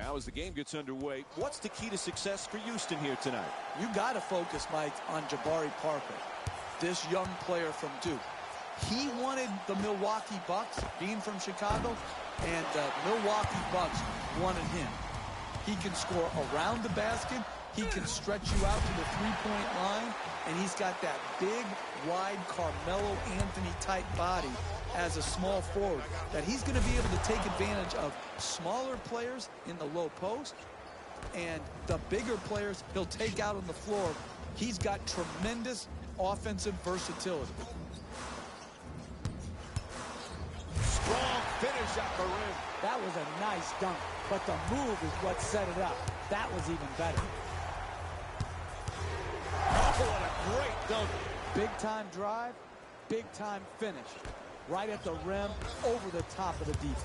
Now as the game gets underway, what's the key to success for Houston here tonight? You got to focus, Mike, on Jabari Parker, this young player from Duke. He wanted the Milwaukee Bucks, being from Chicago, and the Milwaukee Bucks wanted him. He can score around the basket. He can stretch you out to the three-point line, and he's got that big, wide Carmelo Anthony-type body as a small forward that he's going to be able to take advantage of smaller players in the low post, and the bigger players he'll take out on the floor. He's got tremendous offensive versatility. Strong finish at the rim. That was a nice dunk, but the move is what set it up. That was even better. Oh, what a great dunk. Big-time drive, big-time finish. Right at the rim, over the top of the defense.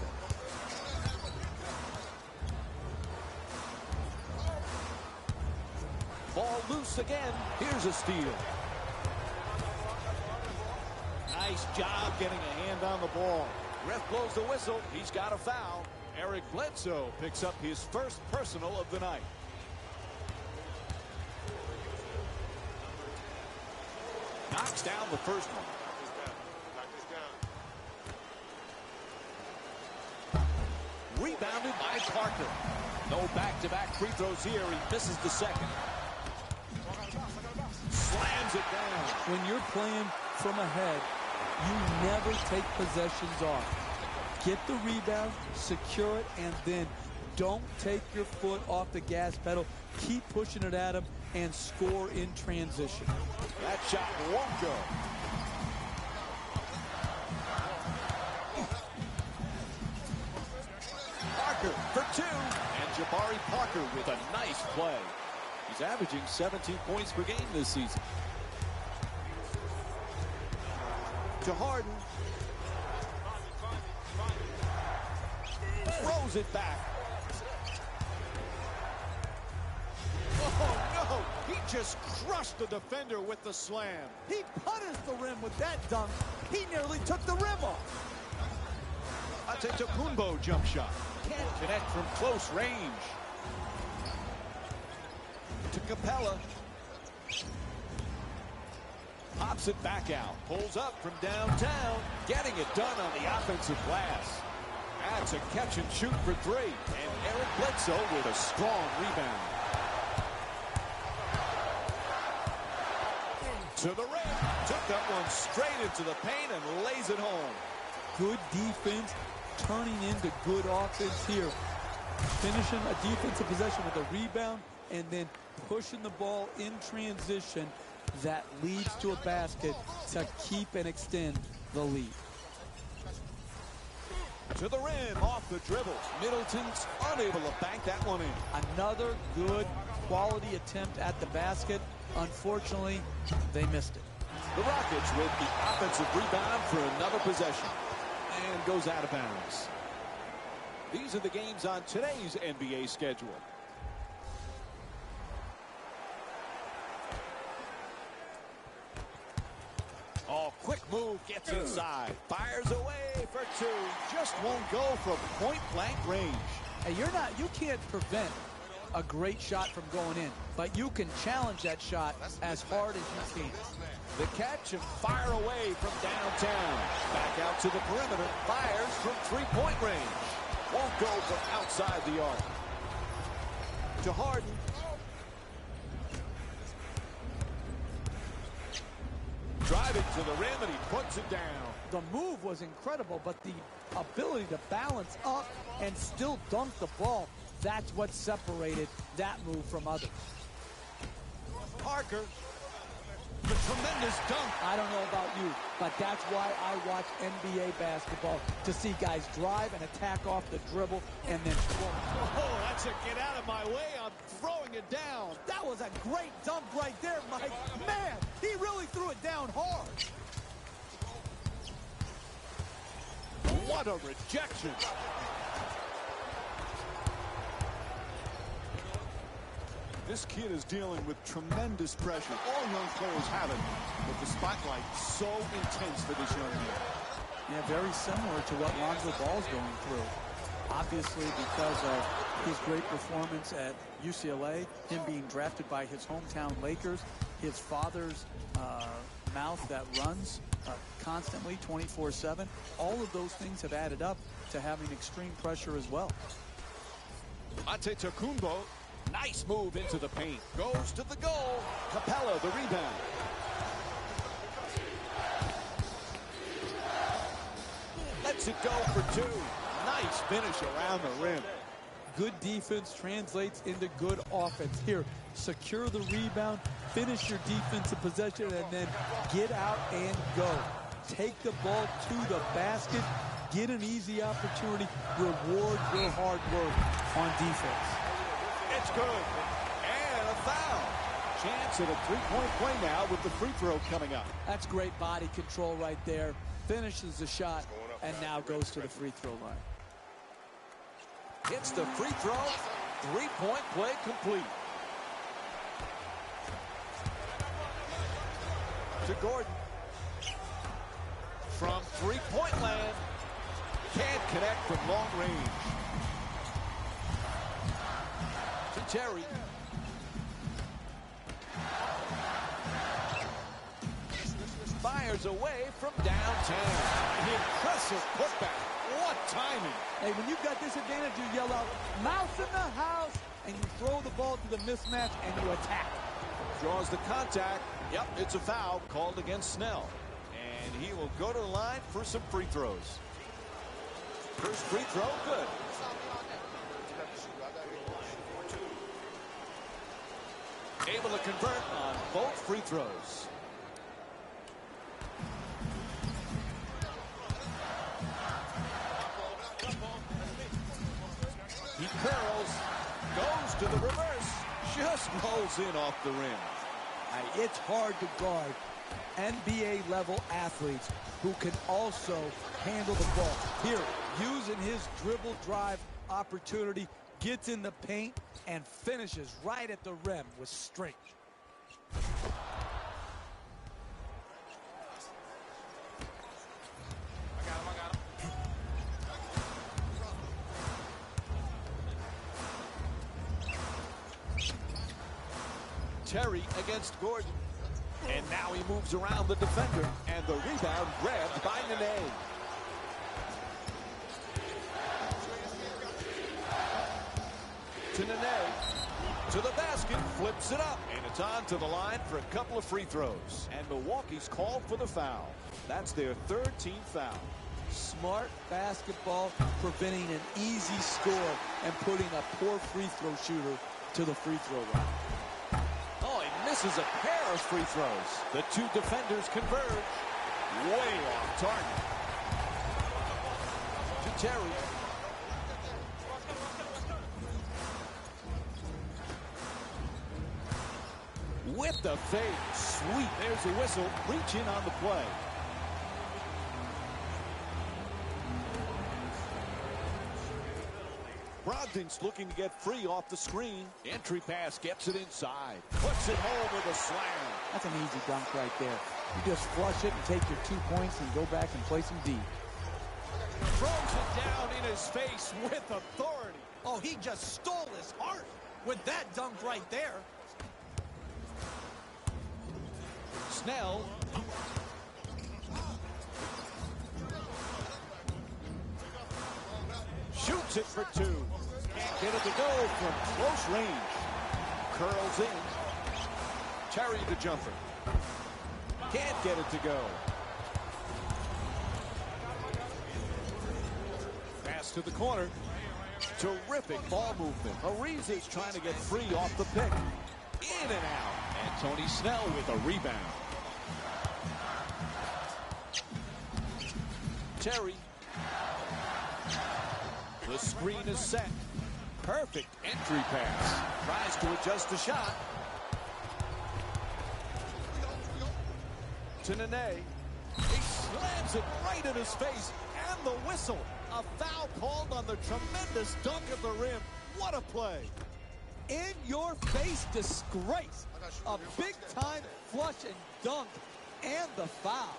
Ball loose again. Here's a steal. Nice job getting a hand on the ball. Ref blows the whistle. He's got a foul. Eric Bledsoe picks up his first personal of the night. Knocks down the first one. Rebounded by Parker. No back-to-back free throws here. He misses the second. Slams it down. When you're playing from ahead, you never take possessions off. Get the rebound, secure it, and then don't take your foot off the gas pedal. Keep pushing it at him and score in transition. That shot won't go. Parker for two. And Jabari Parker with a nice play. He's averaging 17 points per game this season. To Harden. Throws it back. Oh, no. He just crushed the defender with the slam. He punished the rim with that dunk. He nearly took the rim off. Antetokounmpo jump shot. Can't connect from close range. To Capella. Pops it back out. Pulls up from downtown. Getting it done on the offensive glass. That's a catch and shoot for three. And Eric Bledsoe with a strong rebound. To the rim. Took that one straight into the paint and lays it home. Good defense turning into good offense here. Finishing a defensive possession with a rebound and then pushing the ball in transition that leads to a basket to keep and extend the lead. To the rim, off the dribble. Middleton's unable to bank that one in. Another good quality attempt at the basket. Unfortunately, they missed it. The Rockets with the offensive rebound for another possession. And goes out of bounds. These are the games on today's NBA schedule. Oh, quick move, gets inside. Fires away for two. Just won't go from point-blank range. Hey, you can't prevent a great shot from going in, but you can challenge that shot as hard as you can. The catch and fire away from downtown. Back out to the perimeter. Fires from three-point range. Won't go from outside the arc. To Harden. Driving to the rim, and he puts it down. The move was incredible, but the ability to balance up and still dunk the ball, that's what separated that move from others. Parker. The tremendous dunk. I don't know about you, but that's why I watch NBA basketball, to see guys drive and attack off the dribble and then throw. Oh, that's a get out of my way. I'm throwing it down. That was a great dunk right there, Mike. Man, he really threw it down hard. What a rejection. This kid is dealing with tremendous pressure. All young players have it, but the spotlight's so intense for this young man. Yeah, very similar to what Lonzo Ball's going through. Obviously, because of His great performance at UCLA, him being drafted by his hometown Lakers, his father's mouth that runs constantly 24/7. All of those things have added up to having extreme pressure as well. Antetokounmpo, nice move into the paint. Goes to the goal. Capella, the rebound. Lets it go for two. Nice finish around the rim. Good defense translates into good offense. Here, secure the rebound, finish your defensive possession, and then get out and go. Take the ball to the basket, get an easy opportunity, reward your hard work on defense. It's good. And a foul. Chance at a three-point play now with the free throw coming up. That's great body control right there. Finishes the shot and now goes to the free throw line. Hits the free throw. Three-point play complete. To Gordon. From three-point land. Can't connect from long range. To Terry. Fires away from downtown. Impressive putback. What timing. Hey, when you've got this advantage, you yell out, "Mouse in the house," and you throw the ball to the mismatch and you attack. Draws the contact. Yep, it's a foul called against Snell. And he will go to the line for some free throws. First free throw, good. Able to convert on both free throws. He curls, goes to the reverse, just rolls in off the rim. It's hard to guard NBA-level athletes who can also handle the ball. Here, using his dribble drive opportunity, gets in the paint and finishes right at the rim with strength. Terry against Gordon. And now he moves around the defender. And the rebound grabbed by Nene. To Nene. To the basket. Flips it up. And it's on to the line for a couple of free throws. And Milwaukee's called for the foul. That's their third team foul. Smart basketball, preventing an easy score and putting a poor free throw shooter to the free throw line. Oh, he misses a pair of free throws. The two defenders converge. Way off target. To Terry. With the fade. Sweet. There's a whistle. Reach in on the play. Brogdon's looking to get free off the screen. Entry pass gets it inside. Puts it home with a slam. That's an easy dunk right there. You just flush it and take your 2 points and go back and play some D. Throws it down in his face with authority. Oh, he just stole his heart with that dunk right there. Snell. Shoots it for two. Can't get it to go from close range. Curls in. Terry the jumper. Can't get it to go. Pass to the corner. Terrific ball movement. Ariza's trying to get free off the pick. In and out. And Tony Snell with a rebound. Terry. The screen is set. Perfect entry pass. Tries to adjust the shot. To Nene. He slams it right in his face. And the whistle. A foul called on the tremendous dunk at the rim. What a play. In your face disgrace. A big time flush and dunk and the foul.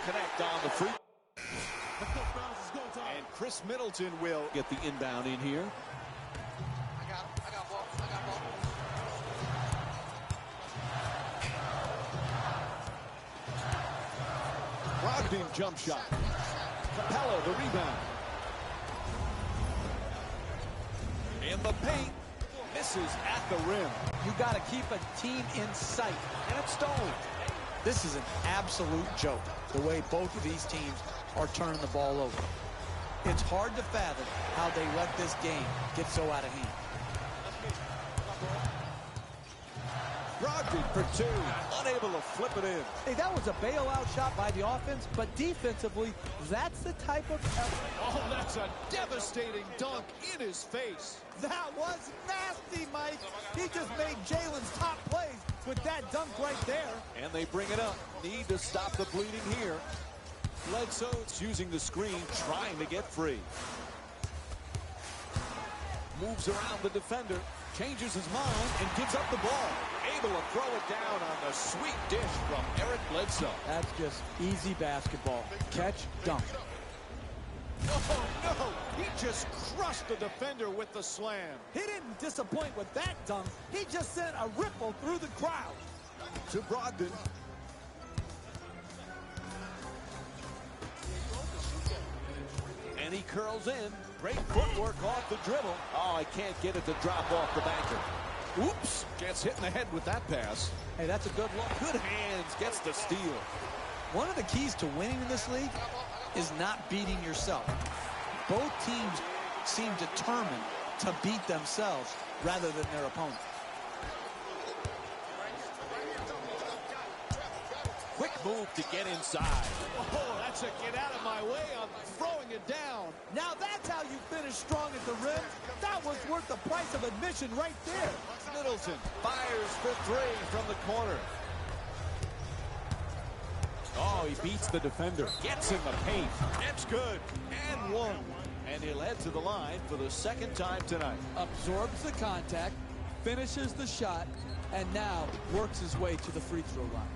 connect on the free. And Chris Middleton will get the inbound in here. I got ball. Brogdon jump shot. Capella the rebound. In the paint. Misses at the rim. You got to keep a team in sight. And it's stolen. This is an absolute joke, the way both of these teams are turning the ball over. It's hard to fathom how they let this game get so out of hand. Brogdon for two. Unable to flip it in. Hey, that was a bailout shot by the offense, but defensively, that's the type of effort. Oh, that's a devastating dunk in his face. That was nasty, Mike. He just made Jalen's top plays with that dunk right there. And they bring it up. Need to stop the bleeding here. Bledsoe's using the screen, trying to get free. Moves around the defender, changes his mind, and gives up the ball. Able to throw it down on the sweet dish from Eric Bledsoe. That's just easy basketball. Catch, dunk. Oh, no! He just crushed the defender with the slam. He didn't disappoint with that dunk. He just sent a ripple through the crowd. To Brogdon. And he curls in. Great footwork off the dribble. Oh, I can't get it to drop off the banker. Oops. Gets hit in the head with that pass. Hey, that's a good look. Good hands. Gets the steal. One of the keys to winning in this league is not beating yourself. Both teams seem determined to beat themselves rather than their opponent. Quick move to get inside. Oh, that's a get out of my way. I'm throwing it down. Now that's how you finish strong at the rim. That was worth the price of admission right there. Middleton fires for three from the corner. Oh, he beats the defender. Gets in the paint. It's good. And one. And he'll head to the line for the second time tonight. Absorbs the contact, finishes the shot, and now works his way to the free throw line.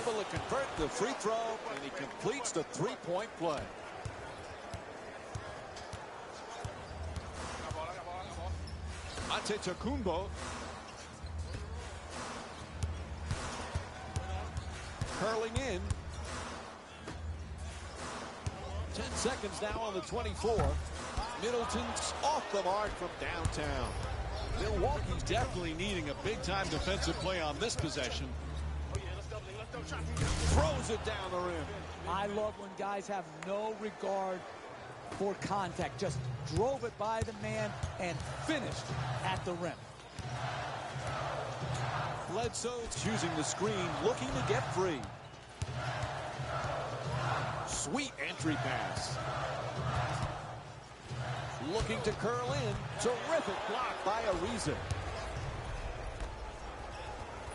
Able to convert the free throw, and he completes the three-point play. Antetokounmpo. Curling in. 10 seconds now on the 24. Middleton's off the mark from downtown. Milwaukee's definitely needing a big-time defensive play on this possession. Throws it down the rim. I love when guys have no regard for contact. Just drove it by the man and finished at the rim. Bledsoe's using the screen, looking to get free. Sweet entry pass. Looking to curl in. Terrific block by Ariza.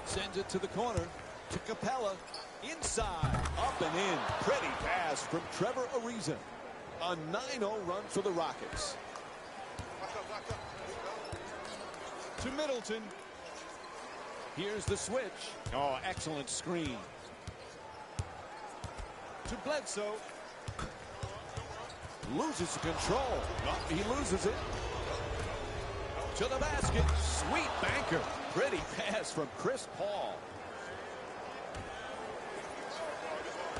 Sends it to the corner. To Capella. Inside. Up and in. Pretty pass from Trevor Ariza. A 9-0 run for the Rockets. To Middleton. Here's the switch. Oh, excellent screen. To Bledsoe. Loses control. Oh, he loses it. To the basket. Sweet banker. Pretty pass from Chris Paul.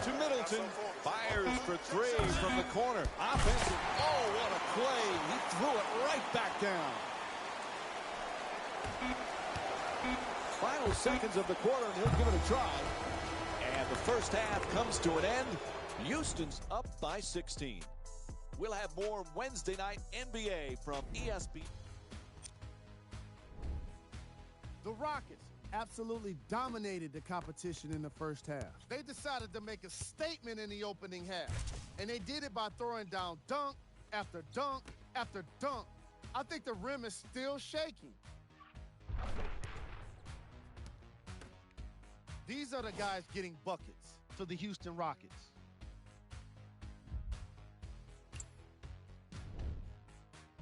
To Middleton. Fires for three from the corner. Offensive. Oh, what a play. He threw it right back down. Final seconds of the quarter, and he'll give it a try. And the first half comes to an end. Houston's up by 16. We'll have more Wednesday night NBA from ESPN. The Rockets absolutely dominated the competition in the first half. They decided to make a statement in the opening half, and they did it by throwing down dunk after dunk after dunk. I think the rim is still shaking. These are the guys getting buckets to the Houston Rockets.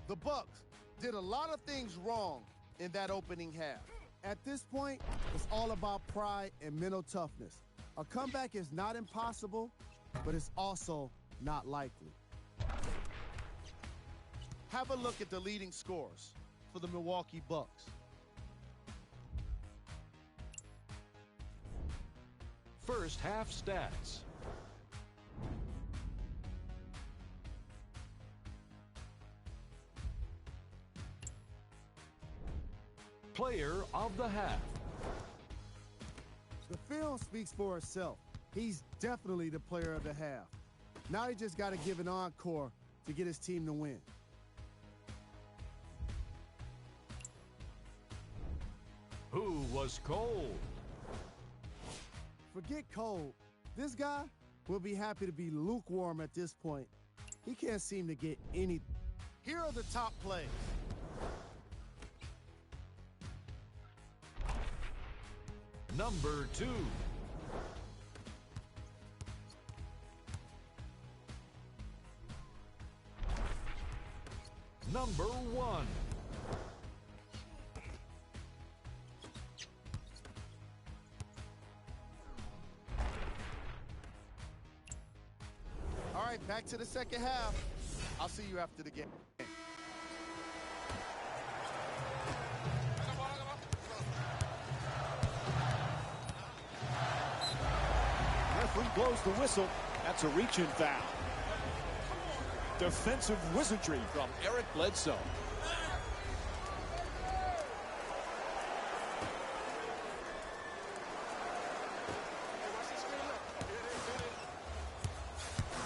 The Bucks did a lot of things wrong in that opening half. At this point, it's all about pride and mental toughness. A comeback is not impossible, but it's also not likely. Have a look at the leading scores for the Milwaukee Bucks. First half stats. Player of the half. The film speaks for itself. He's definitely the player of the half. Now he just got to give an encore to get his team to win. Who was cold? Forget cold. This guy will be happy to be lukewarm at this point. He can't seem to get any. Here are the top plays. Number 2. Number 1. All right, back to the second half. I'll see you after the game. Referee blows the whistle. That's a reach-in foul. Defensive wizardry from Eric Bledsoe.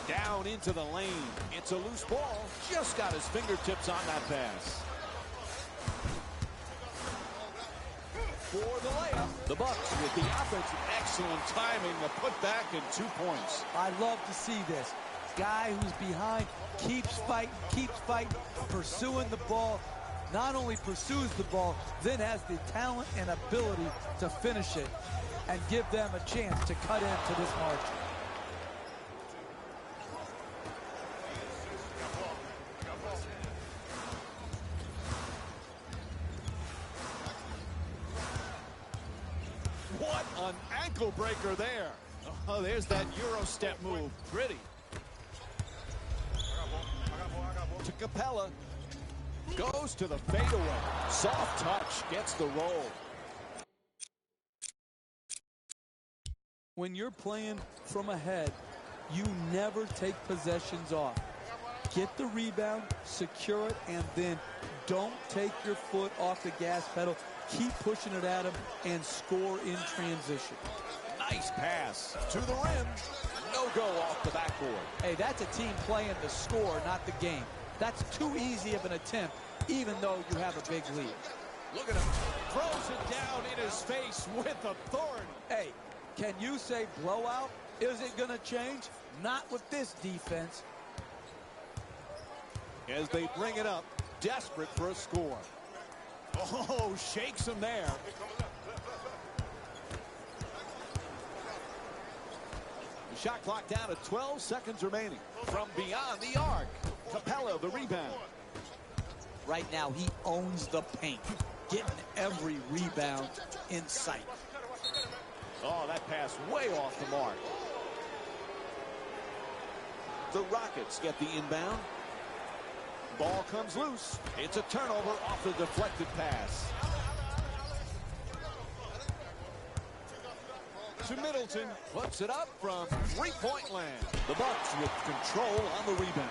Down into the lane. It's a loose ball. Just got his fingertips on that pass. For the layup. The Bucks with the offense. Excellent timing. The putback and 2 points. I love to see this. Guy who's behind keeps fighting, pursuing the ball. Not only pursues the ball, then has the talent and ability to finish it and give them a chance to cut into this margin. What an ankle breaker there. Oh, there's that Euro step move. Pretty. To Capella. Goes to the fadeaway. Soft touch. Gets the roll. When you're playing from ahead, you never take possessions off. Get the rebound, secure it, and then don't take your foot off the gas pedal. Keep pushing it at him and score in transition. Nice pass to the rim. No go off the backboard. Hey, that's a team playing the score, not the game. That's too easy of an attempt, even though you have a big lead. Look at him. Throws it down in his face with authority. Hey, can you say blowout? Is it going to change? Not with this defense. As they bring it up, desperate for a score. Oh, shakes him there. The shot clock down to 12 seconds remaining. From beyond the arc, Capella the rebound. Right now, he owns the paint, getting every rebound in sight. Oh, that pass way off the mark. The Rockets get the inbound. Ball comes loose. It's a turnover off the deflected pass. To Middleton. Puts it up from three-point land. The Bucks with control on the rebound.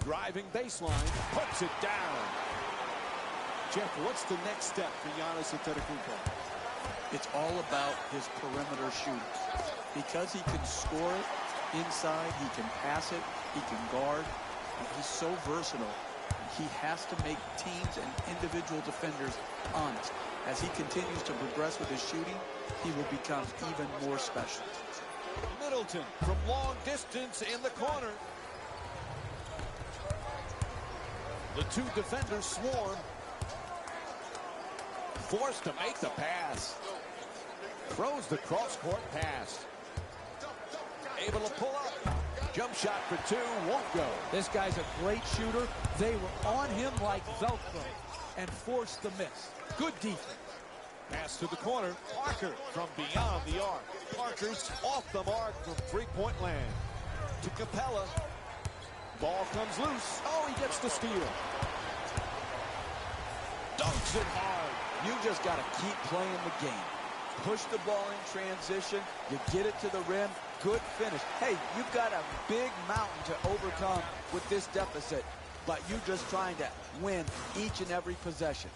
Driving baseline. Puts it down. Jeff, what's the next step for Giannis Antetokounmpo? It's all about his perimeter shooting. Because he can score it inside, he can pass it, he can guard. He's so versatile. He has to make teams and individual defenders honest. As he continues to progress with his shooting, he will become even more special. Middleton from long distance in the corner. The two defenders swarm. Forced to make the pass. Throws the cross-court pass. Able to pull up. Jump shot for two, won't go. This guy's a great shooter. They were on him like Velcro. and force the miss. Good defense. Pass to the corner. Parker from beyond the arc. Parker's off the mark from three-point land. To Capella. Ball comes loose. Oh, he gets the steal. Dunks it hard. You just got to keep playing the game. Push the ball in transition. You get it to the rim. Good finish. Hey, you've got a big mountain to overcome with this deficit, but you're just trying to win each and every possession.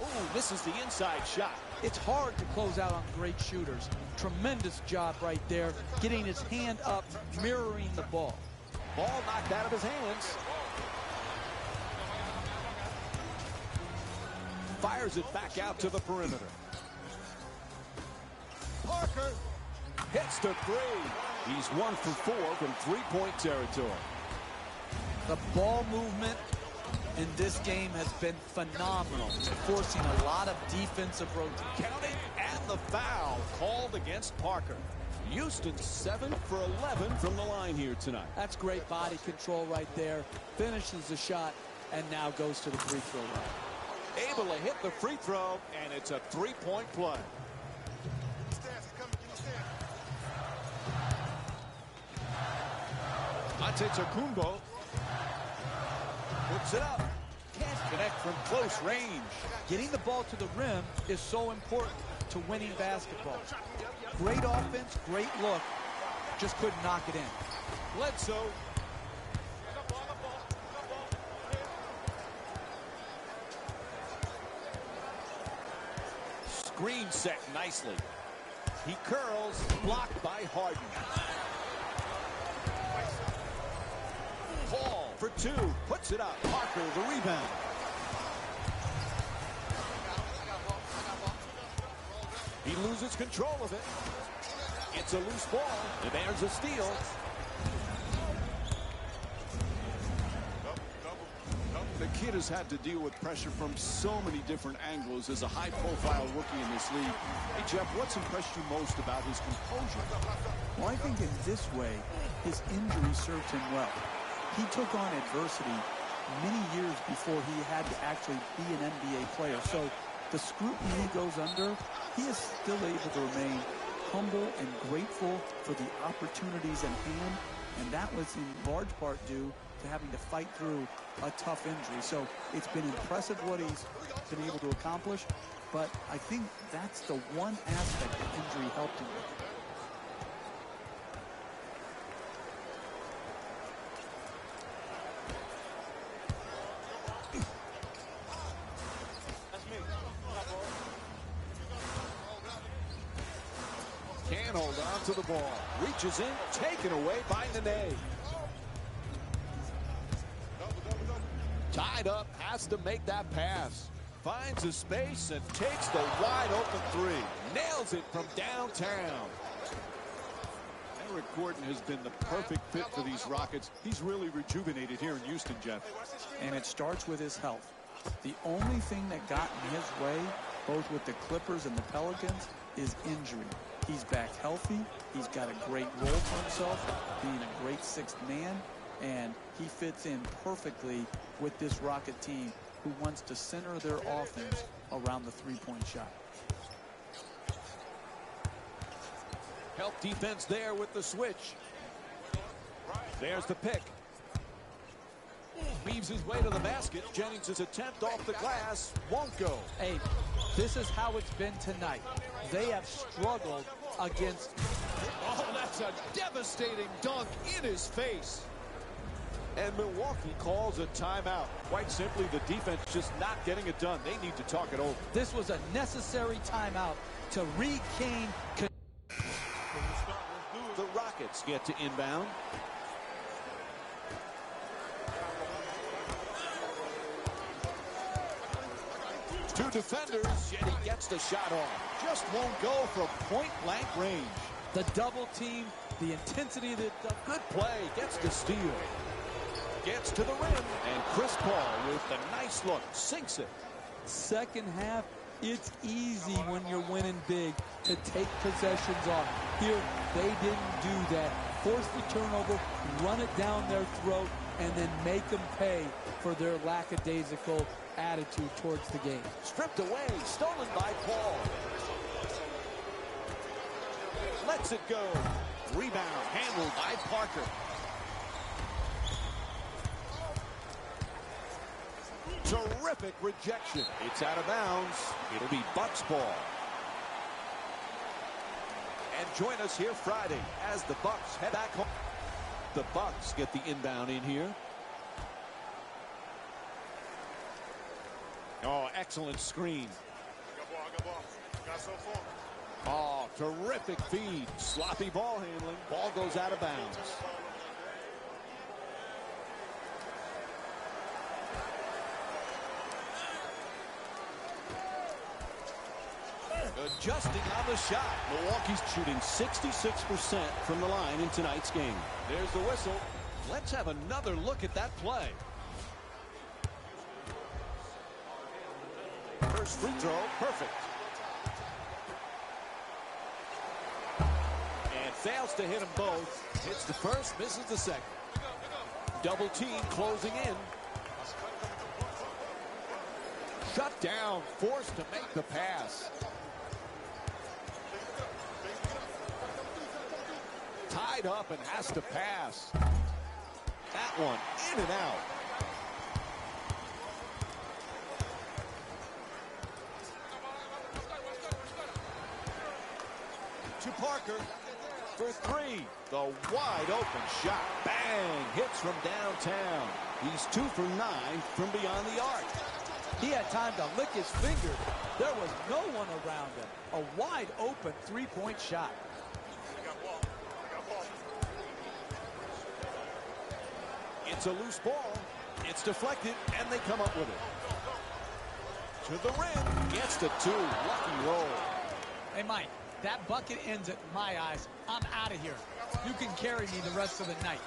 Oh, this is the inside shot. It's hard to close out on great shooters. Tremendous job right there, getting his hand up, mirroring the ball. Ball knocked out of his hands. Fires it back out to the perimeter. Parker hits the three. He's 1 for 4 from three-point territory. The ball movement in this game has been phenomenal, forcing a lot of defensive rotation. Counting, and the foul called against Parker. Houston 7 for 11 from the line here tonight. That's great body control right there. Finishes the shot and now goes to the free throw line. Able to hit the free throw, and it's a three-point play. Antetokounmpo puts it up. Can't connect from close range. Getting the ball to the rim is so important to winning basketball. Great offense, great look. Just couldn't knock it in. Bledsoe. Screen set nicely. He curls, blocked by Harden. Paul for two, puts it up. Parker the rebound. He loses control of it. It's a loose ball, and there's a steal. The kid has had to deal with pressure from so many different angles as a high-profile rookie in this league. Hey, Jeff, what's impressed you most about his composure? Well, I think in this way, his injury served him well. He took on adversity many years before he had to actually be an NBA player. So the scrutiny he goes under, he is still able to remain humble and grateful for the opportunities at hand, and that was in large part due to having to fight through a tough injury. So it's been impressive what he's been able to accomplish, but I think that's the one aspect that injury helped him with. Can't hold on to the ball. Reaches in, taken away by Nene. Tied up, has to make that pass. Finds a space and takes the wide open three. Nails it from downtown. Eric Gordon has been the perfect fit for these Rockets. He's really rejuvenated here in Houston, Jeff. And it starts with his health. The only thing that got in his way, both with the Clippers and the Pelicans, is injury. He's back healthy. He's got a great role for himself, being a great sixth man, and he fits in perfectly with this Rocket team who wants to center their offense around the three-point shot. Help defense there with the switch. There's the pick. Weaves his way to the basket. Jennings' attempt off the glass won't go. Hey, this is how it's been tonight. They have struggled against... Oh, that's a devastating dunk in his face. And Milwaukee calls a timeout. Quite simply, the defense just not getting it done. They need to talk it over. This was a necessary timeout to regain... The Rockets get to inbound. Two defenders, yet he gets the shot off. Just won't go from point-blank range. The double team, the intensity of the... Good play, gets the steal. Gets to the rim, and Chris Paul with the nice look, sinks it. Second half, it's easy when you're winning big to take possessions off. Here, they didn't do that. Force the turnover, run it down their throat, and then make them pay for their lackadaisical attitude towards the game. Stripped away, stolen by Paul. Lets it go. Rebound handled by Parker. Terrific rejection. It's out of bounds. It'll be Bucks ball. And join us here Friday as the Bucks head back home. The Bucks get the inbound in here. Oh, excellent screen. Oh, terrific feed. Sloppy ball handling. Ball goes out of bounds. Adjusting on the shot. Milwaukee's shooting 66% from the line in tonight's game. There's the whistle. Let's have another look at that play. First free throw, perfect. And fails to hit them both. Hits the first, misses the second. Double team closing in. Shut down, forced to make the pass. Tied up and has to pass. That one in and out. To Parker for three. The wide open shot. Bang! Hits from downtown. He's 2 for 9 from beyond the arc. He had time to lick his finger. There was no one around him. A wide open three-point shot. It's a loose ball. It's deflected, and they come up with it. To the rim. Gets the 2. Lucky roll. Hey, Mike, that bucket ends it in my eyes. I'm out of here. You can carry me the rest of the night.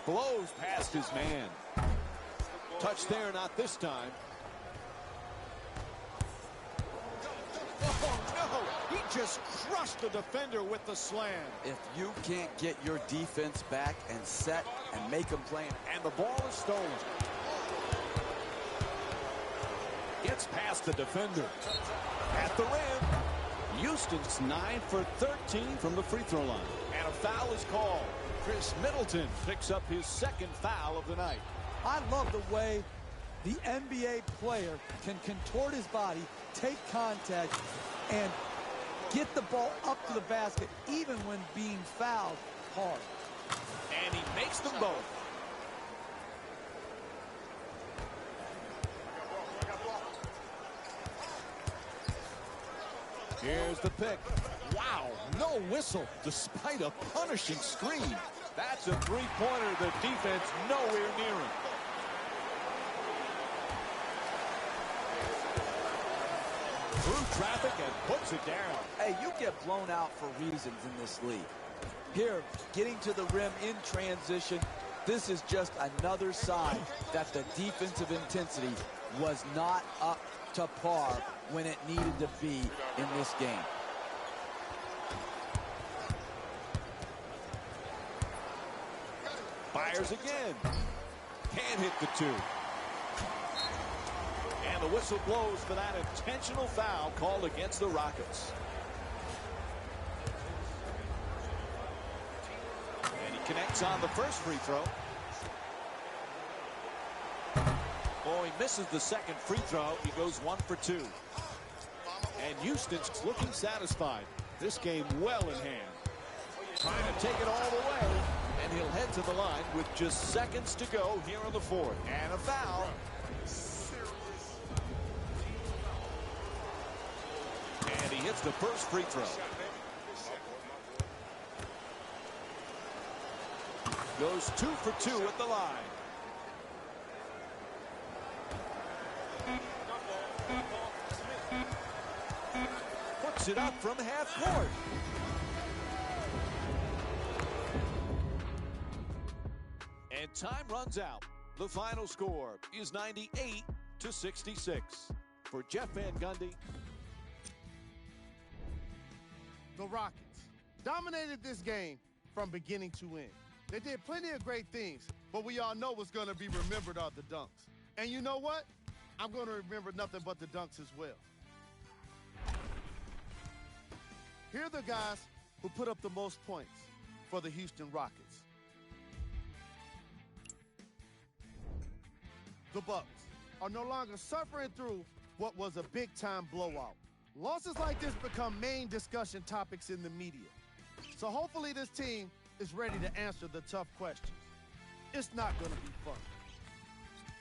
Blows past his man. Touch there, not this time. Oh, no! He just crushed the defender with the slam. If you can't get your defense back and set and make them play. And the ball is stolen. Gets past the defender. At the rim. Houston's 9 for 13 from the free throw line. And a foul is called. Chris Middleton picks up his second foul of the night. I love the way the NBA player can contort his body, take contact, and get the ball up to the basket even when being fouled hard. And he makes them both. Here's the pick. Wow, no whistle despite a punishing screen. That's a three-pointer. The defense nowhere near him. Through traffic and puts it down. Hey, you get blown out for reasons in this league. Here, getting to the rim in transition, this is just another sign that the defensive intensity was not up to par when it needed to be in this game. Fires again. Can't hit the 2. And the whistle blows for that intentional foul called against the Rockets. And he connects on the first free throw. Oh, he misses the second free throw. He goes 1 for 2. And Houston's looking satisfied. This game well in hand. Trying to take it all the way. And he'll head to the line with just seconds to go here in the fourth. And a foul. And he hits the first free throw. Goes 2 for 2 at the line. Puts it up from half court. And time runs out. The final score is 98-66. For Jeff Van Gundy. The Rockets dominated this game from beginning to end. They did plenty of great things, but we all know what's going to be remembered are the dunks. And you know what? I'm going to remember nothing but the dunks as well. Here are the guys who put up the most points for the Houston Rockets. The Bucks are no longer suffering through what was a big-time blowout. Losses like this become main discussion topics in the media. So hopefully this team is ready to answer the tough questions. It's not going to be fun.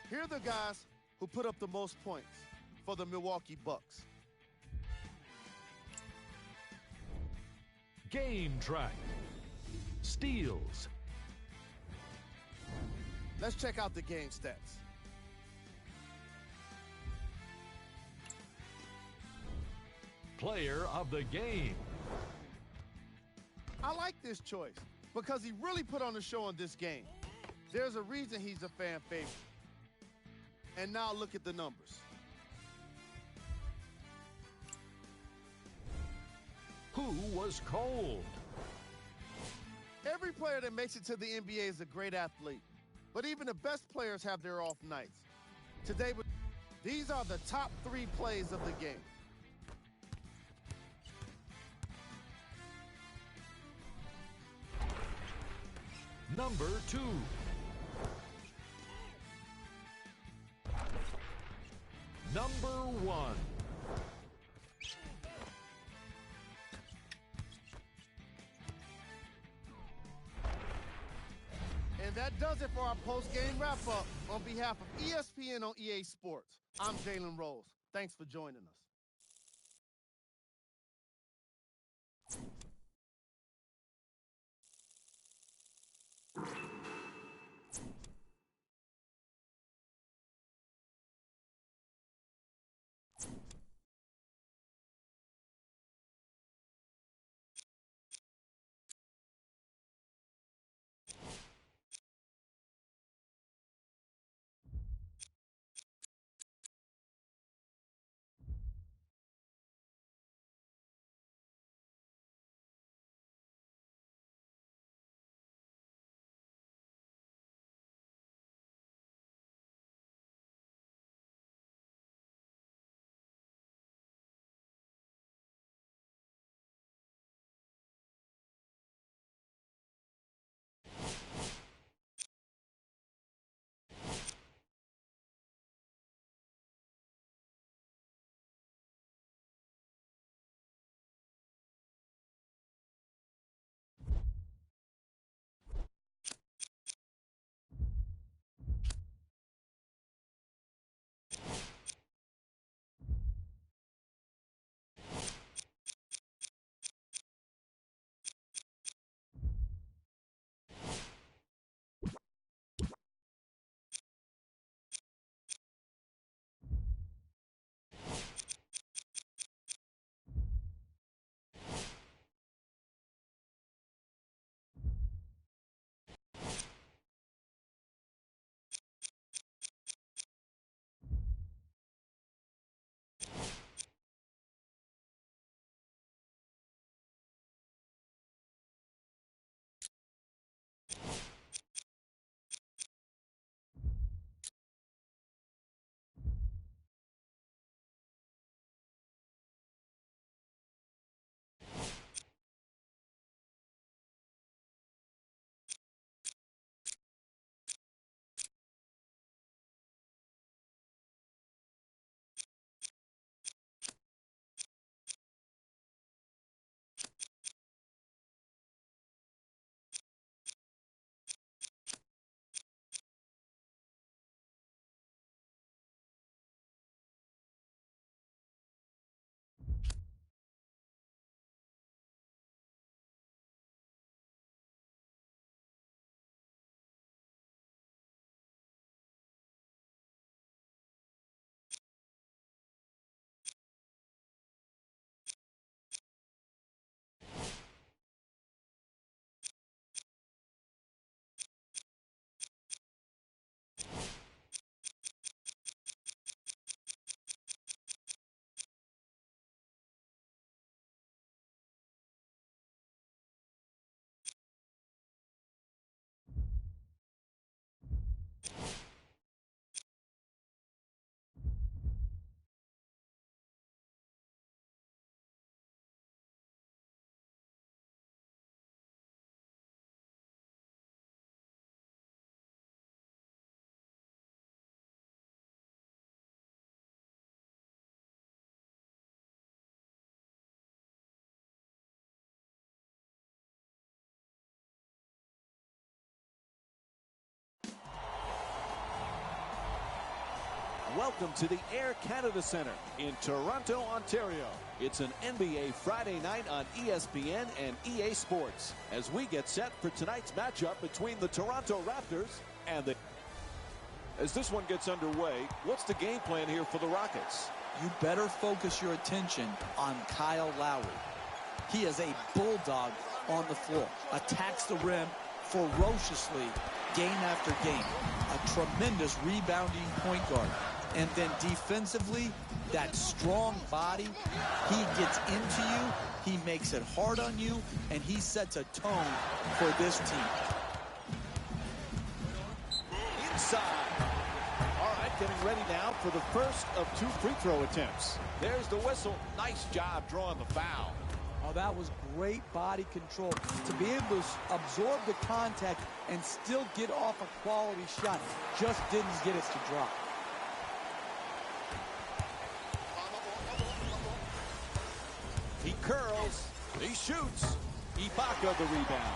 Here are the guys who put up the most points for the Milwaukee Bucks. Game track. Steals. Let's check out the game stats. Player of the game. I like this choice because he really put on a show in this game. There's a reason he's a fan favorite. And now look at the numbers. Who was cold? Every player that makes it to the NBA is a great athlete, but even the best players have their off nights. Today, these are the top 3 plays of the game. Number 2. Number 1. And that does it for our post-game wrap-up. On behalf of ESPN on EA Sports, I'm Jalen Rose. Thanks for joining us. welcome to the Air Canada Centre in Toronto, Ontario. It's an NBA Friday night on ESPN and EA Sports as we get set for tonight's matchup between the Toronto Raptors and the... As this one gets underway, what's the game plan here for the Rockets? You better focus your attention on Kyle Lowry. He is a bulldog on the floor, attacks the rim ferociously game after game. A tremendous rebounding point guard. And then defensively, that strong body, he gets into you, he makes it hard on you, and he sets a tone for this team. Inside. All right, getting ready now for the first of 2 free throw attempts. There's the whistle. Nice job drawing the foul. Oh, that was great body control. To be able to absorb the contact and still get off a quality shot. Just didn't get it to drop. He curls. He shoots. Ibaka the rebound.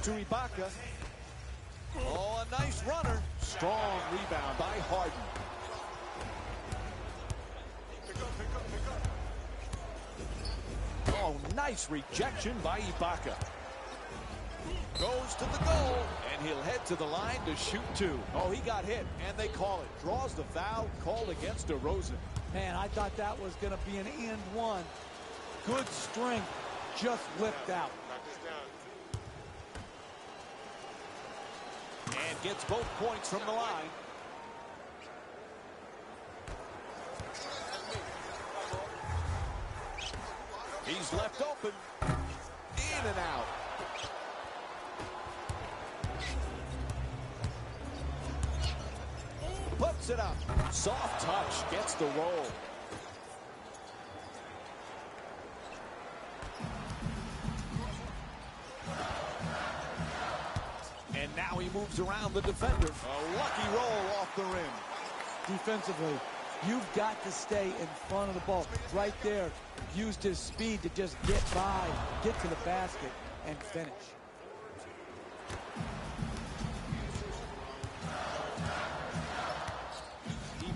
To Ibaka. Oh, a nice runner. Strong rebound by Harden. Oh, nice rejection by Ibaka. Goes to the goal, and he'll head to the line to shoot 2. Oh, he got hit, and they call it. Draws the foul, called against DeRozan. Man, I thought that was going to be an and one. Good strength, just whipped out. And gets both points from the line. He's left open. In and out. Puts it up. Soft touch. Gets the roll. And now he moves around the defender. A lucky roll off the rim. Defensively, you've got to stay in front of the ball. Right there, used his speed to just get by, get to the basket, and finish.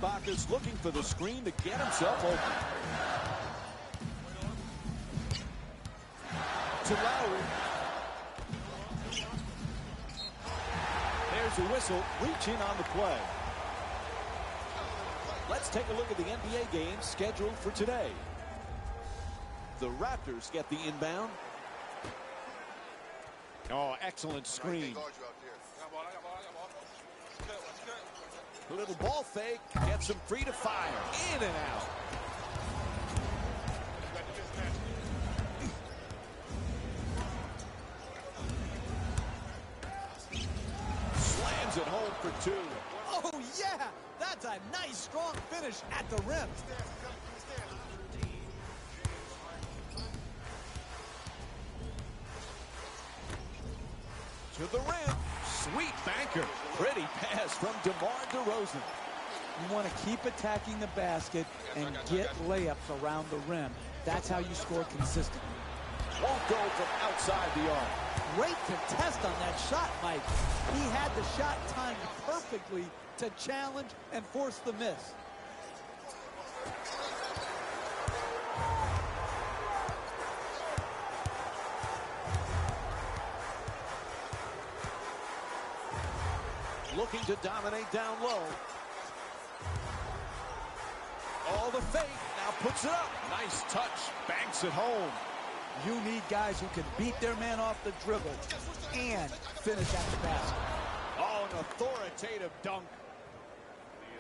Ibaka's looking for the screen to get himself open. To Lowry. There's a whistle, reaching on the play. Let's take a look at the NBA games scheduled for today. The Raptors get the inbound. Oh, excellent screen. A little ball fake, gets him free to fire. In and out. Slams it home for 2. Oh, yeah! That's a nice, strong finish at the rim. To the rim. Sweet banker. Pretty pass from DeMar DeRozan. You want to keep attacking the basket and get layups around the rim. That's how you score consistently. Won't go from outside the arc. Great contest on that shot, Mike. He had the shot timed perfectly to challenge and force the miss. Looking to dominate down low. Oh, the fake. Now puts it up. Nice touch. Banks it home. You need guys who can beat their man off the dribble and finish at the basket. Oh, an authoritative dunk.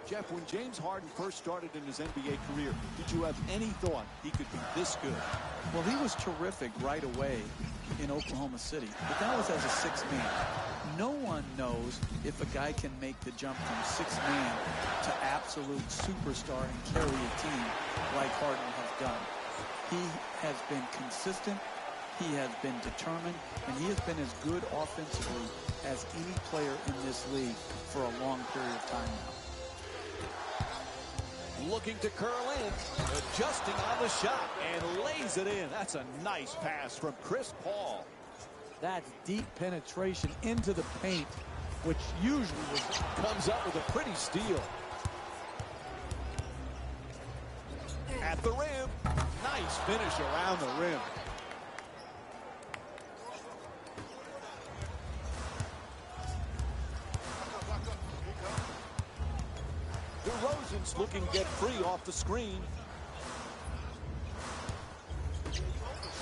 Jeff, when James Harden first started in his NBA career, did you have any thought he could be this good? Well, he was terrific right away in Oklahoma City, but that was as a 6-man. No one knows if a guy can make the jump from 6-man to absolute superstar and carry a team like Harden has done. He has been consistent, he has been determined, and he has been as good offensively as any player in this league for a long period of time now. Looking to curl in, adjusting on the shot, and lays it in. That's a nice pass from Chris Paul. That's deep penetration into the paint, which usually comes up with a pretty steal. At the rim. Nice finish around the rim. DeRozan's looking to get free off the screen.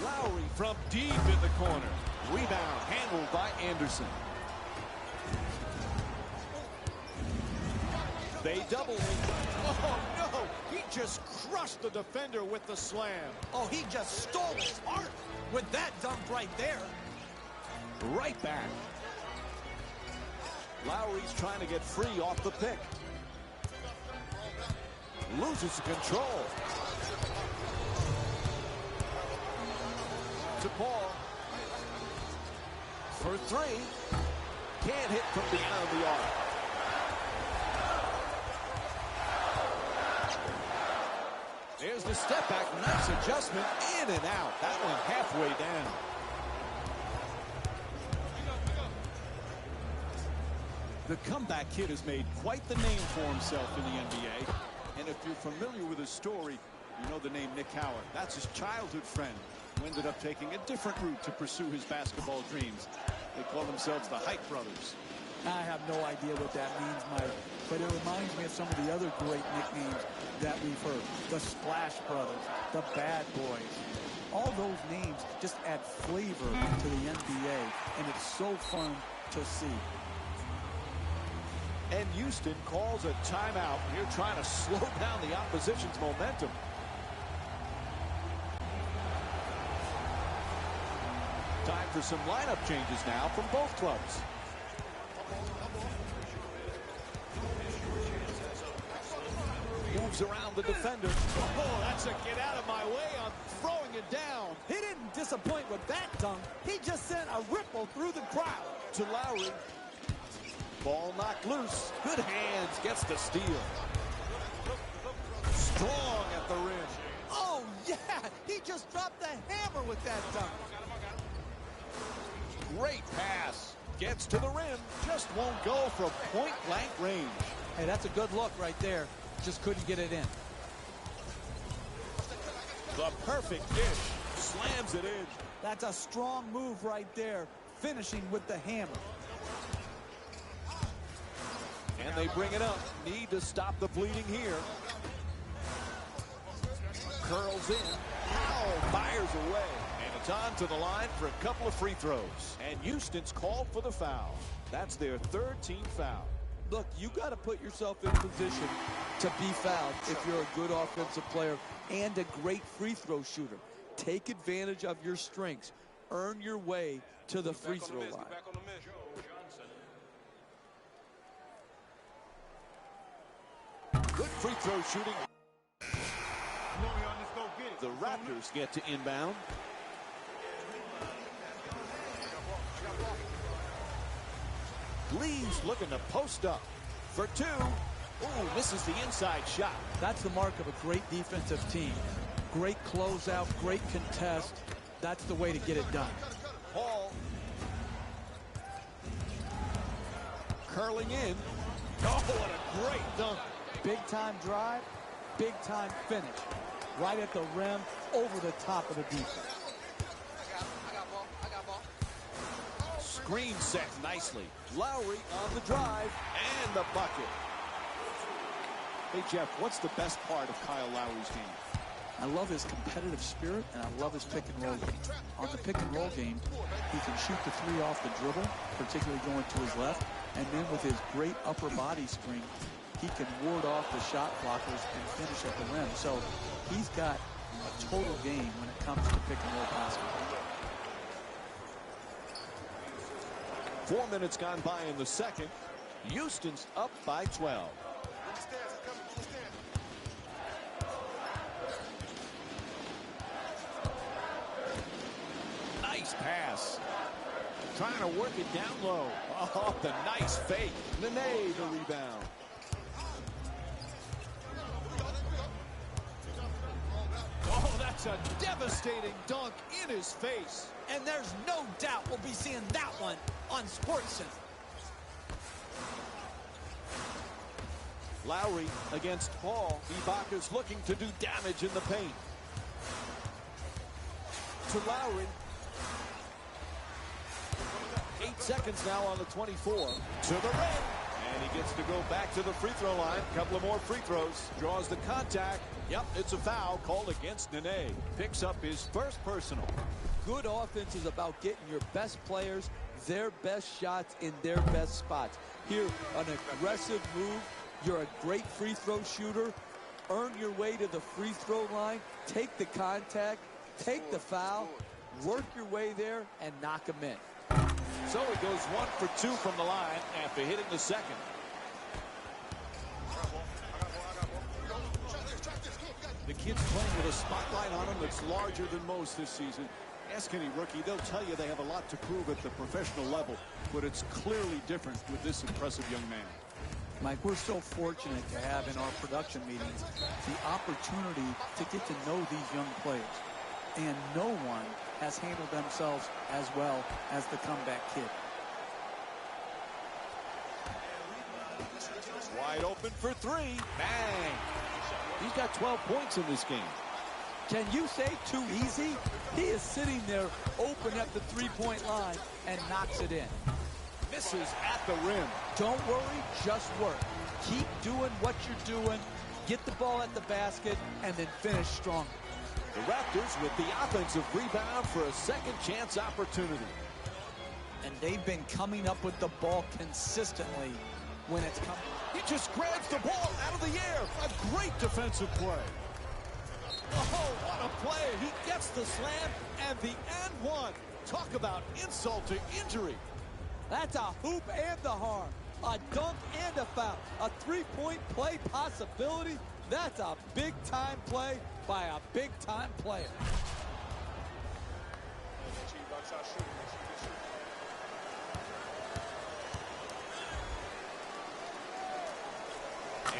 Lowry from deep in the corner. Rebound handled by Anderson. They double him. Oh, no. He just crushed the defender with the slam. Oh, he just stole his heart with that dunk right there. Right back. Lowry's trying to get free off the pick. Loses control. To Paul. For three. Can't hit from beyond the arc. There's the step back. Nice adjustment. In and out. That one halfway down. The comeback kid has made quite the name for himself in the NBA. And if you're familiar with his story, you know the name Nick Howard. That's his childhood friend who ended up taking a different route to pursue his basketball dreams. They call themselves the Hype Brothers. I have no idea what that means, Mike, but it reminds me of some of the other great nicknames that we've heard. The Splash Brothers, the Bad Boys. All those names just add flavor to the NBA, and it's so fun to see. And Houston calls a timeout. Here trying to slow down the opposition's momentum. Time for some lineup changes now from both clubs. Moves around the defender. Oh, that's a get out of my way. I'm throwing it down. He didn't disappoint with that dunk. He just sent a ripple through the crowd. To Lowry. Ball knocked loose. Good hands. Gets the steal. Strong at the rim. Oh, yeah. He just dropped the hammer with that dunk. Great pass. Gets to the rim. Just won't go from point-blank range. Hey, that's a good look right there. Just couldn't get it in. The perfect dish. Slams it in. That's a strong move right there. Finishing with the hammer. And they bring it up. Need to stop the bleeding here. Curls in. Powell fires away. And it's on to the line for a couple of free throws. And Houston's called for the foul. That's their third team foul. Look, you got to put yourself in position to be fouled if you're a good offensive player and a great free throw shooter. Take advantage of your strengths. Earn your way to the free throw line. Good free throw shooting. The Raptors get to inbound. Lee's looking to post up for two. Ooh, misses the inside shot. That's the mark of a great defensive team. Great closeout, great contest. That's the way to get it done. Paul. Curling in. Oh, what a great dunk. Big time drive, big time finish. Right at the rim, over the top of the defense. I got ball. Screen set nicely. Lowry on the drive and the bucket. Hey, Jeff, what's the best part of Kyle Lowry's game? I love his competitive spirit, and I love his pick and roll game. On the pick and roll game, he can shoot the three off the dribble, particularly going to his left, and then with his great upper body strength, he can ward off the shot blockers and finish at the rim. So he's got a total game when it comes to pick and roll basketball. 4 minutes gone by in the second. Houston's up by 12. Nice pass. Trying to work it down low. Oh, the nice fake. Nene the rebound. Oh, that's a devastating dunk in his face. And there's no doubt we'll be seeing that one on SportsCenter. Lowry against Paul. Ibaka's looking to do damage in the paint. To Lowry. 8 seconds now on the 24. To the rim. And he gets to go back to the free throw line. A couple of more free throws. Draws the contact. Yep, it's a foul called against Nene. Picks up his first personal. Good offense is about getting your best players their best shots in their best spots. Here, an aggressive move. You're a great free throw shooter. Earn your way to the free throw line. Take the contact. Take the foul. Work your way there and knock them in. So he goes 1 for 2 from the line after hitting the second. The kid's playing with a spotlight on him that's larger than most this season. Ask any rookie, they'll tell you they have a lot to prove at the professional level, but it's clearly different with this impressive young man. Mike, we're so fortunate to have in our production meetings the opportunity to get to know these young players. And no one has handled themselves as well as the comeback kid. Wide open for 3. Bang! He's got 12 points in this game. Can you say too easy? He is sitting there open at the three-point line and knocks it in. Misses at the rim. Don't worry, just work. Keep doing what you're doing. Get the ball at the basket and then finish strong. The Raptors with the offensive rebound for a second chance opportunity. And they've been coming up with the ball consistently when it's coming. He just grabs the ball out of the air. A great defensive play. Oh, what a play. He gets the slam and the and one. Talk about insult to injury. That's a hoop and the harm. A dunk and a foul. A three-point play possibility. That's a big-time play by a big-time player.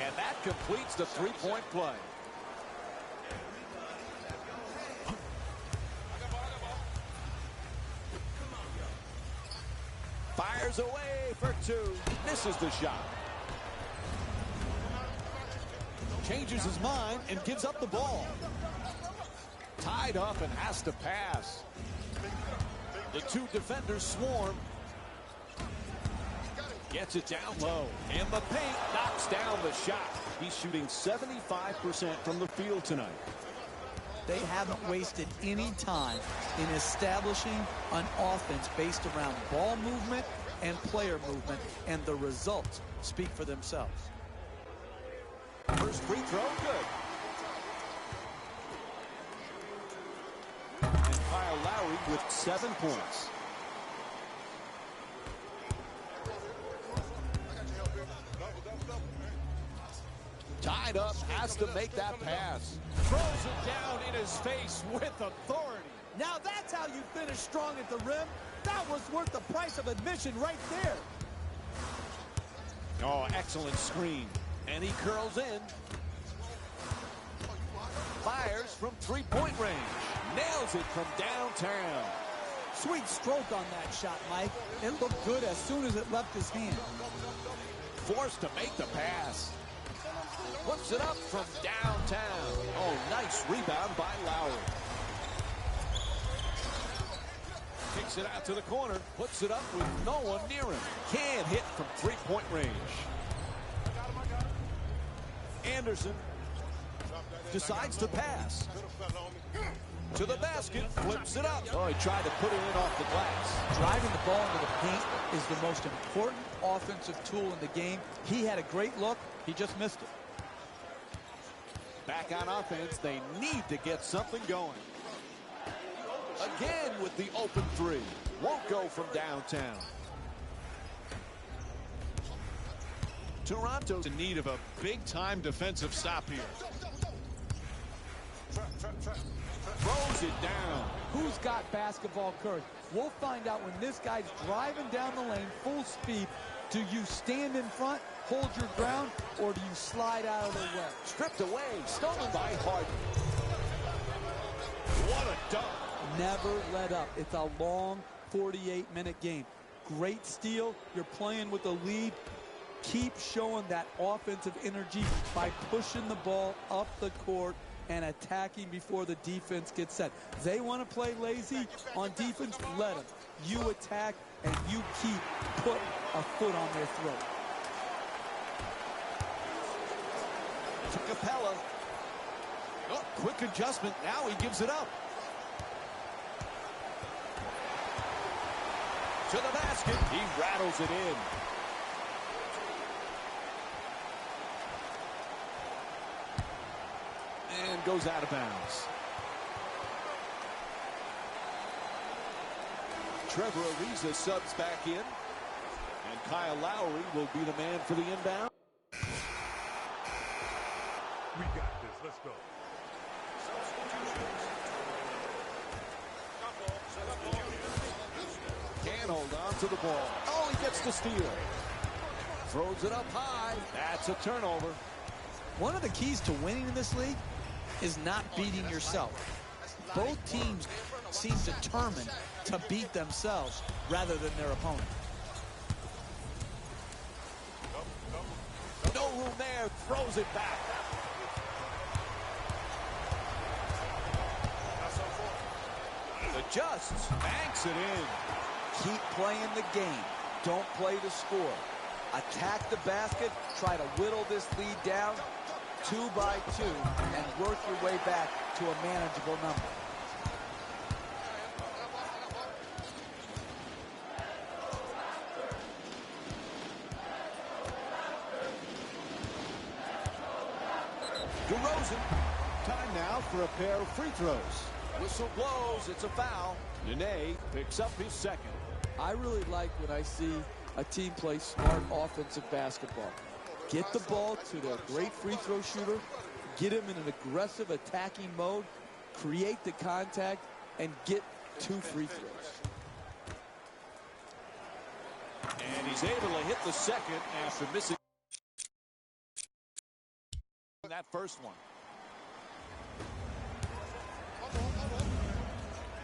And that completes the three-point play. Fires away for 2. Misses the shot. Changes his mind and gives up the ball. Tied up and has to pass. The 2 defenders swarm. Gets it down low. And the paint knocks down the shot. He's shooting 75% from the field tonight. They haven't wasted any time in establishing an offense based around ball movement and player movement, and the results speak for themselves. First free throw, good. And Kyle Lowry with 7 points. Tied up, has to make that pass. Throws it down in his face with authority. Now that's how you finish strong at the rim. That was worth the price of admission right there. Oh, excellent screen. And he curls in. Fires from three-point range. Nails it from downtown. Sweet stroke on that shot, Mike. It looked good as soon as it left his hand. Forced to make the pass. Puts it up from downtown. Oh, nice rebound by Lowry. Kicks it out to the corner. Puts it up with no one near him. Can't hit from three-point range. Anderson decides to pass. To the basket. Flips it up. Oh, he tried to put it in off the glass. Driving the ball into the paint is the most important offensive tool in the game. He had a great look. He just missed it. Back on offense, they need to get something going. Again with the open 3. Won't go from downtown. Toronto's in need of a big-time defensive stop here. Throws it down. Who's got basketball courage? We'll find out when this guy's driving down the lane full speed. Do you stand in front, hold your ground, or do you slide out of the way? Stripped away, stolen by Harden. What a dunk. Never let up. It's a long 48-minute game. Great steal. You're playing with a lead. Keep showing that offensive energy by pushing the ball up the court and attacking before the defense gets set. They want to play lazy on defense, let them. You attack and you keep putting a foot on their throat. To Capella. Oh, quick adjustment. Now he gives it up. To the basket. He rattles it in. And goes out of bounds. Trevor Ariza subs back in. And Kyle Lowry will be the man for the inbound. We got this. Let's go. Can't hold on to the ball. Oh, he gets the steal. Throws it up high. That's a turnover. One of the keys to winning in this league is not beating yourself. Both teams seem determined to beat themselves rather than their opponent. No room there. Throws it back. Adjusts. Banks it in. Keep playing the game. Don't play to score. Attack the basket. Try to whittle this lead down 2 by 2 and work your way back to a manageable number. DeRozan. Time now for a pair of free throws. Whistle blows. It's a foul. Nene picks up his second. I really like when I see a team play smart offensive basketball. Get the ball to their great free throw shooter, get him in an aggressive attacking mode, create the contact, and get 2 free throws. And he's able to hit the second after missing that first one.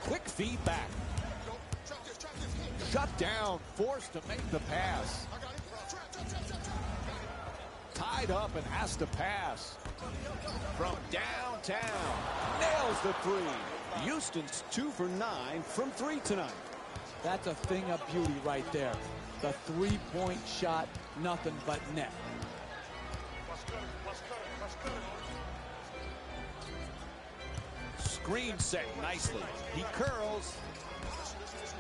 Quick feedback. Shut down, forced to make the pass. Tied up and has to pass. From downtown. Nails the 3. Houston's 2 for 9 from 3 tonight. That's a thing of beauty right there. The 3-point shot, nothing but net. Screen set nicely. He curls.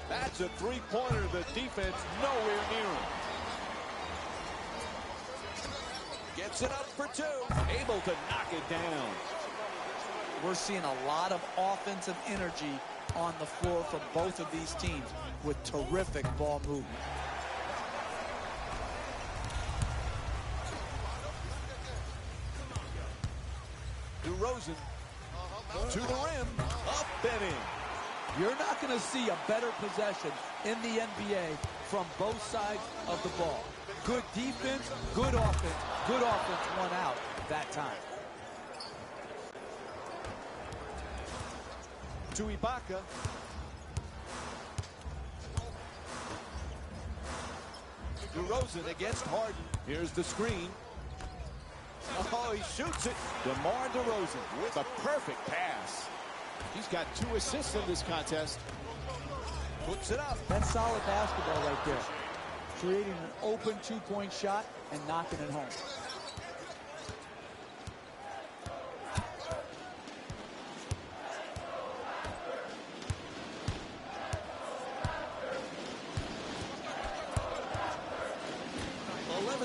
That's a 3-pointer. The defense nowhere near him. Gets it up for 2. Able to knock it down. We're seeing a lot of offensive energy on the floor from both of these teams with terrific ball movement. DeRozan to the rim. Up and in. You're not going to see a better possession in the NBA from both sides of the ball. Good defense, good offense. Good offense won out that time. To Ibaka. DeRozan against Harden. Here's the screen. Oh, he shoots it. DeMar DeRozan with a perfect pass. He's got 2 assists in this contest. Puts it up. That's solid basketball right there. Creating an open 2-point shot and knocking it home.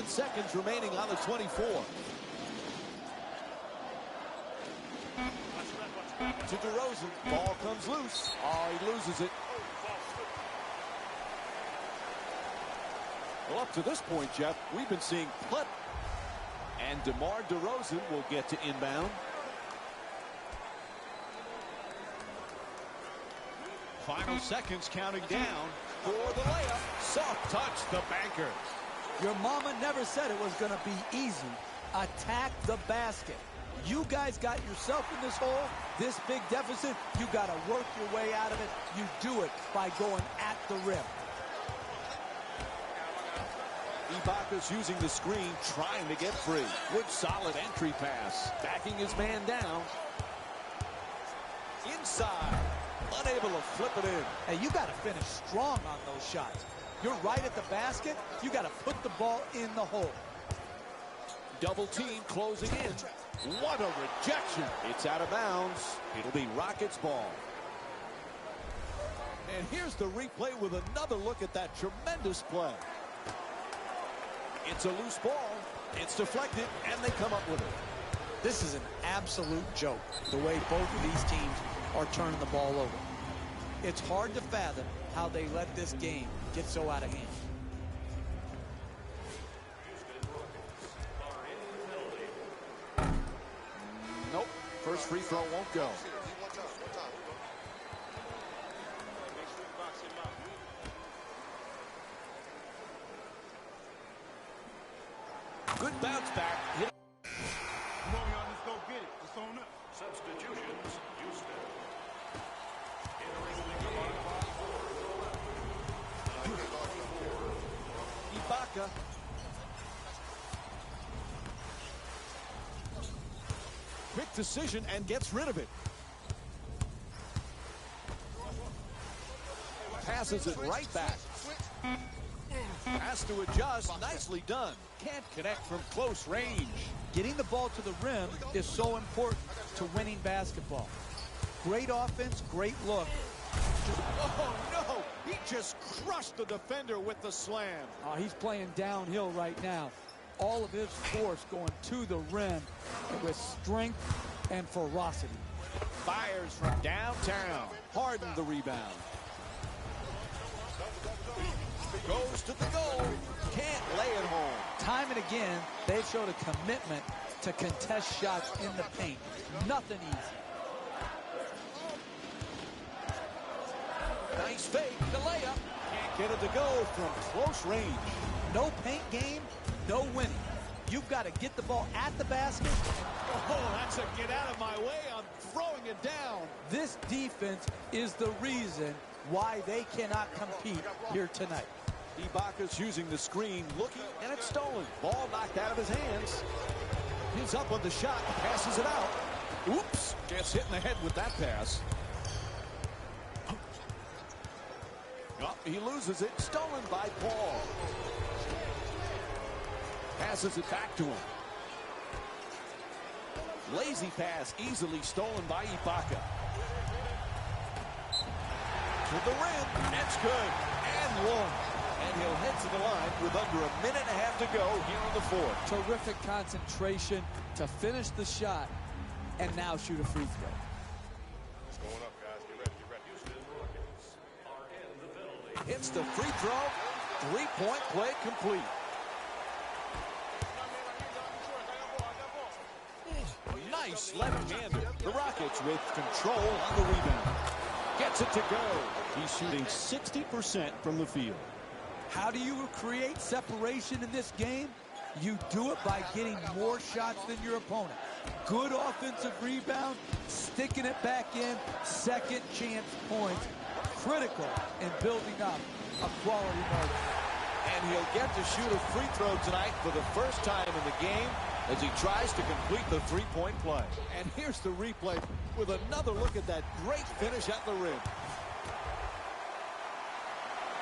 Seconds remaining on the 24. To DeRozan. Ball comes loose. Oh, he loses it. Well, up to this point, Jeff, we've been seeing plenty. And DeMar DeRozan will get to inbound. Final seconds counting down for the layup. Soft touch, the banker. Your mama never said it was going to be easy. Attack the basket. You guys got yourself in this hole, this big deficit. You got to work your way out of it. You do it by going at the rim. Ibaka's using the screen, trying to get free. Good solid entry pass. Backing his man down. Inside. Unable to flip it in. Hey, you got to finish strong on those shots. You're right at the basket. You got to put the ball in the hole. Double team closing in. What a rejection. It's out of bounds. It'll be Rockets ball. And here's the replay with another look at that tremendous play. It's a loose ball. It's deflected, and they come up with it. This is an absolute joke, the way both of these teams are turning the ball over. It's hard to fathom how they let this game get so out of hand. Nope. First free throw won't go. Good bounce back. Hit. Come on, y'all, let's go get it. It's on up. Substitutions, Houston. Ibaka. Quick decision and gets rid of it. Passes it right back. Has to adjust. Nicely done. Can't connect from close range. Getting the ball to the rim is so important to winning basketball. Great offense, great look. Oh, no. He just crushed the defender with the slam. He's playing downhill right now. All of his force going to the rim with strength and ferocity. Fires from downtown. Harden the rebound. Goes to the goal. Can't lay it home. Time and again, they've showed a commitment to contest shots in the paint. Nothing easy. Nice fake. The layup. Can't get it to go from close range. No paint game, no winning. You've got to get the ball at the basket. Oh, that's a get out of my way. I'm throwing it down. This defense is the reason why they cannot compete here tonight. Ibaka's using the screen, looking, and it's stolen. Ball knocked out of his hands. He's up on the shot, passes it out. Oops, gets hit in the head with that pass. Oh, he loses it, stolen by Paul. Passes it back to him. Lazy pass, easily stolen by Ibaka. To the rim, that's good, and one. And he'll head to the line with under a minute and a half to go here in the fourth. Terrific concentration to finish the shot and now shoot a free throw. It's going up, guys. Get ready, get ready. Houston Rockets are in the penalty. Hits the free throw. Three-point play complete. Nice left-hander. The Rockets with control on the rebound. Gets it to go. He's shooting 60% from the field. How do you create separation in this game? You do it by getting more shots than your opponent. Good offensive rebound, sticking it back in, second chance points. Critical in building up a quality margin. And he'll get to shoot a free throw tonight for the first time in the game as he tries to complete the three-point play. And here's the replay with another look at that great finish at the rim.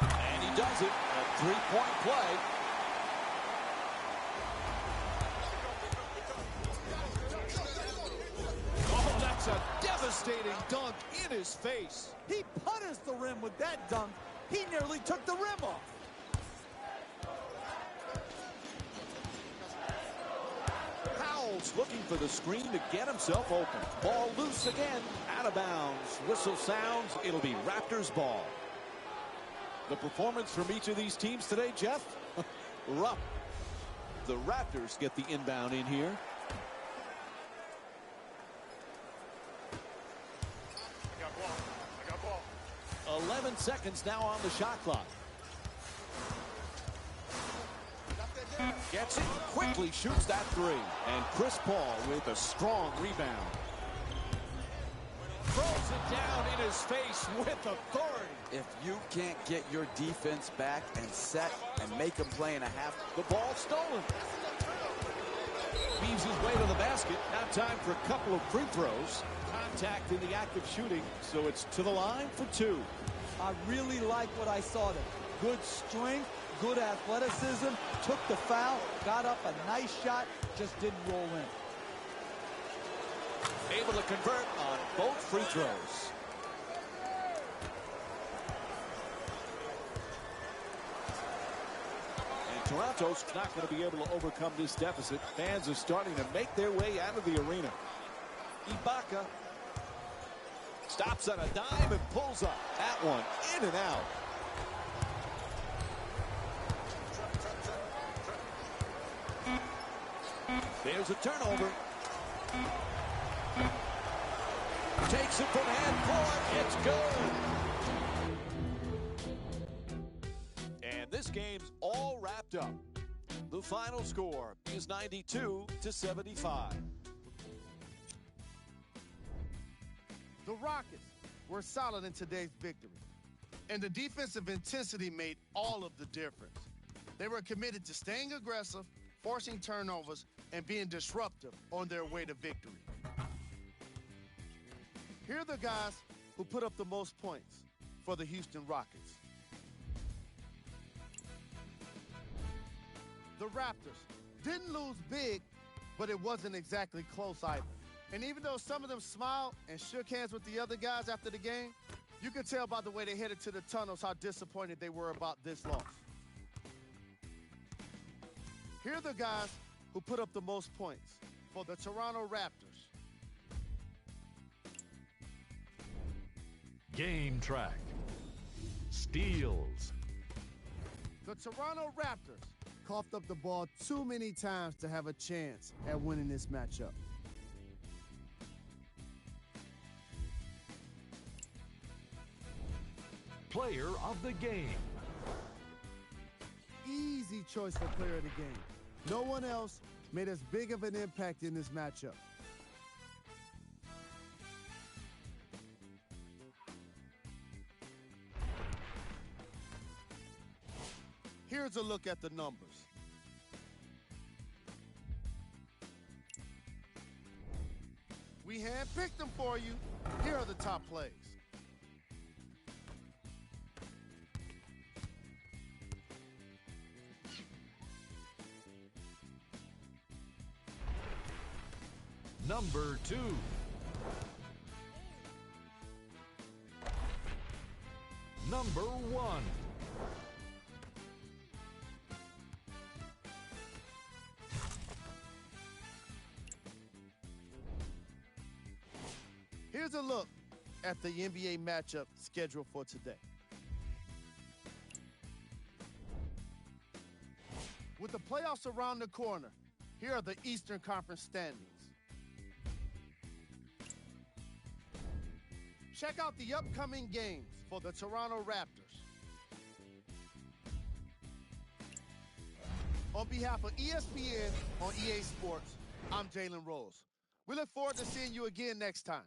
And he does it. A three-point play. Oh, that's a devastating dunk in his face. He putters the rim with that dunk. He nearly took the rim off. Powell's looking for the screen to get himself open. Ball loose again. Out of bounds. Whistle sounds. It'll be Raptors ball. The performance from each of these teams today, Jeff? Rough. The Raptors get the inbound in here. I got ball. I got ball. 11 seconds now on the shot clock. Gets it, quickly shoots that three. And Chris Paul with a strong rebound. Throws it down in his face with authority. If you can't get your defense back and set and make a play and a half, The ball stolen. Weaves his way to the basket. Now time for a couple of free throws. Contact in the act of shooting, so it's to the line for two. I really like what I saw there. Good strength, good athleticism, took the foul, got up a nice shot, just didn't roll in. Able to convert on both free throws. And Toronto's not going to be able to overcome this deficit. Fans are starting to make their way out of the arena. Ibaka stops on a dime and pulls up. That one in and out. There's a turnover. Takes it from half court. It's good. And this game's all wrapped up. The final score is 92-75. The Rockets were solid in today's victory, and the defensive intensity made all of the difference. They were committed to staying aggressive, forcing turnovers, and being disruptive on their way to victory. Here are the guys who put up the most points for the Houston Rockets. The Raptors didn't lose big, but it wasn't exactly close either. And even though some of them smiled and shook hands with the other guys after the game, you could tell by the way they headed to the tunnels how disappointed they were about this loss. Here are the guys who put up the most points for the Toronto Raptors. Game track. Steals. The Toronto Raptors coughed up the ball too many times to have a chance at winning this matchup. Player of the game. Easy choice for player of the game. No one else made as big of an impact in this matchup. Here's a look at the numbers. We handpicked them for you. Here are the top plays. Number 2. Number 1. Here's a look at the NBA matchup scheduled for today. With the playoffs around the corner, here are the Eastern Conference standings. Check out the upcoming games for the Toronto Raptors. On behalf of ESPN on EA Sports, I'm Jalen Rose. We look forward to seeing you again next time.